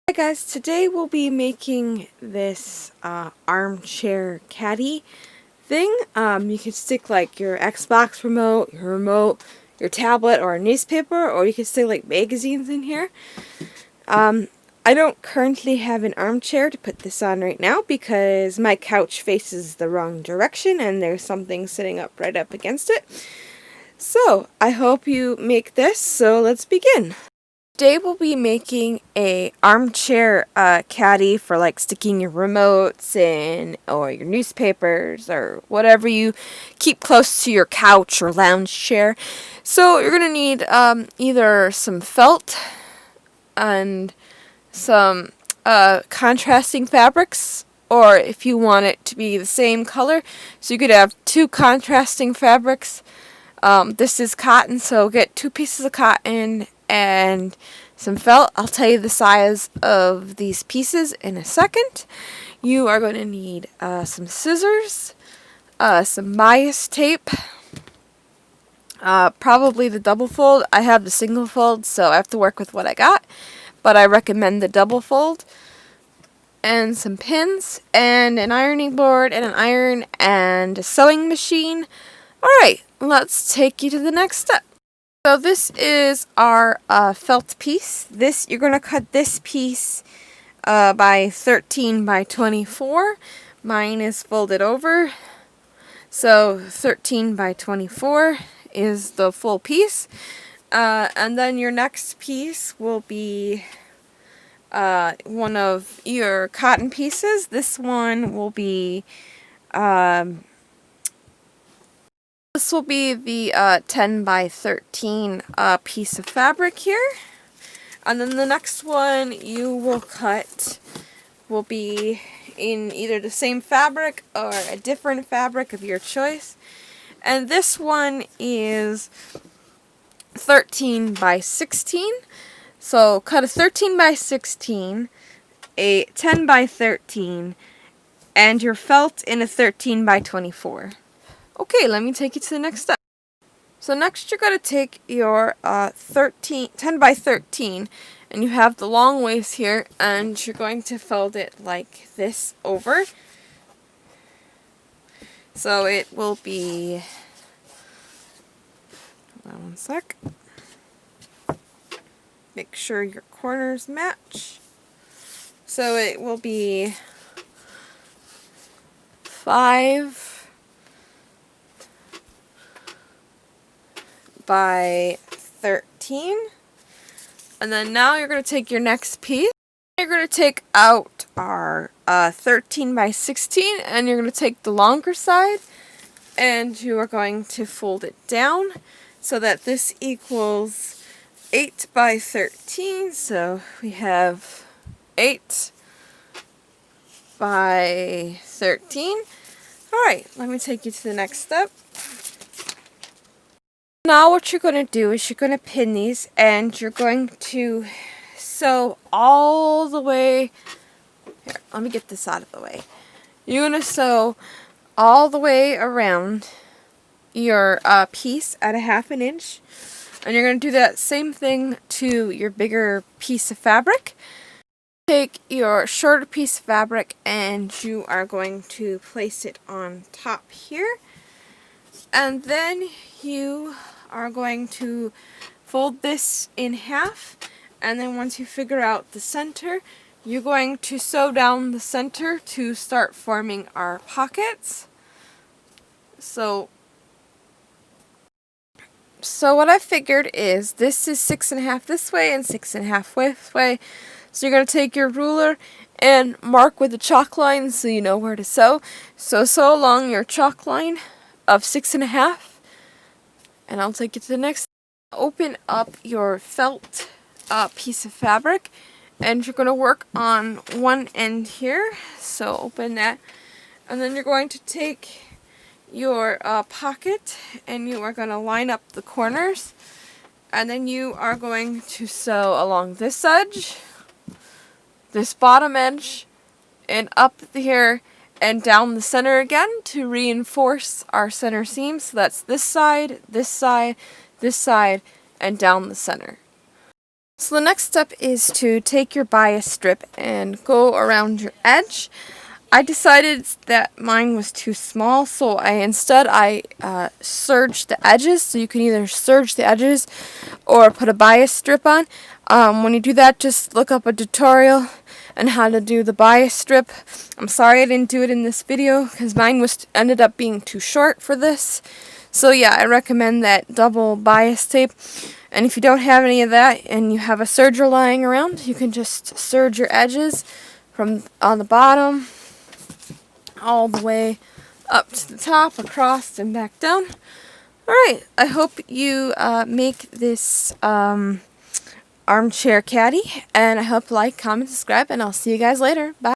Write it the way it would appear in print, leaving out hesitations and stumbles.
Hi guys, today we'll be making this armchair caddy thing. You can stick like your Xbox remote, your tablet, or a newspaper, or you can stick like magazines in here. I don't currently have an armchair to put this on right now because my couch faces the wrong direction and there's something sitting up right up against it. So, I hope you make this, so let's begin. Today we'll be making a armchair caddy for like sticking your remotes in or your newspapers or whatever you keep close to your couch or lounge chair. So you're going to need either some felt and some contrasting fabrics, or if you want it to be the same color, so you could have two contrasting fabrics. This is cotton, so get 2 pieces of cotton and some felt. I'll tell you the size of these pieces in a second. You are going to need some scissors, some bias tape, probably the double fold. I have the single fold, so I have to work with what I got, but I recommend the double fold, and some pins, and an ironing board, and an iron, and a sewing machine. Alright, let's take you to the next step. So this is our felt piece. You're going to cut this piece by 13 by 24. Mine is folded over. So 13 by 24 is the full piece. And then your next piece will be one of your cotton pieces. This one will be the 10 by 13 piece of fabric here. And then the next one you will cut will be in either the same fabric or a different fabric of your choice. And this one is 13 by 16. So cut a 13 by 16, a 10 by 13, and your felt in a 13 by 24. Okay, let me take you to the next step. So next you're going to take your 10 by 13, and you have the long waist here, and you're going to fold it like this over. So it will be, hold on one sec, make sure your corners match. So it will be 5 by 13, and then now you're going to take your next piece. You're going to take out our 13 by 16, and you're going to take the longer side, and you are going to fold it down so that this equals 8 by 13. So we have 8 by 13. Alright, let me take you to the next step. Now what you're going to do is you're going to pin these, and you're going to sew all the way, here, let me get this out of the way. You're going to sew all the way around your piece at a 1/2 inch, and you're going to do that same thing to your bigger piece of fabric. Take your shorter piece of fabric and you are going to place it on top here, and then you are going to fold this in half, and then once you figure out the center, you're going to sew down the center to start forming our pockets. So what I figured is this is 6.5 this way and 6.5 this way. So you're going to take your ruler and mark with the chalk line so you know where to sew. So sew along your chalk line of 6.5, and I'll take you to the next. Open up your felt piece of fabric, and you're going to work on one end here. So open that, and then you're going to take your pocket, and you are going to line up the corners, and then you are going to sew along this edge, this bottom edge, and up here and down the center again to reinforce our center seam. So that's this side, this side, this side, and down the center. So the next step is to take your bias strip and go around your edge. I decided that mine was too small, so instead I serged the edges. So you can either serge the edges or put a bias strip on. When you do that, just look up a tutorial on how to do the bias strip. I'm sorry I didn't do it in this video because mine ended up being too short for this. So yeah, I recommend that double bias tape. And if you don't have any of that and you have a serger lying around, you can just serge your edges from on the bottom all the way up to the top, across, and back down. Alright, I hope you make this armchair caddy, and I hope you like, comment, subscribe, and I'll see you guys later. Bye.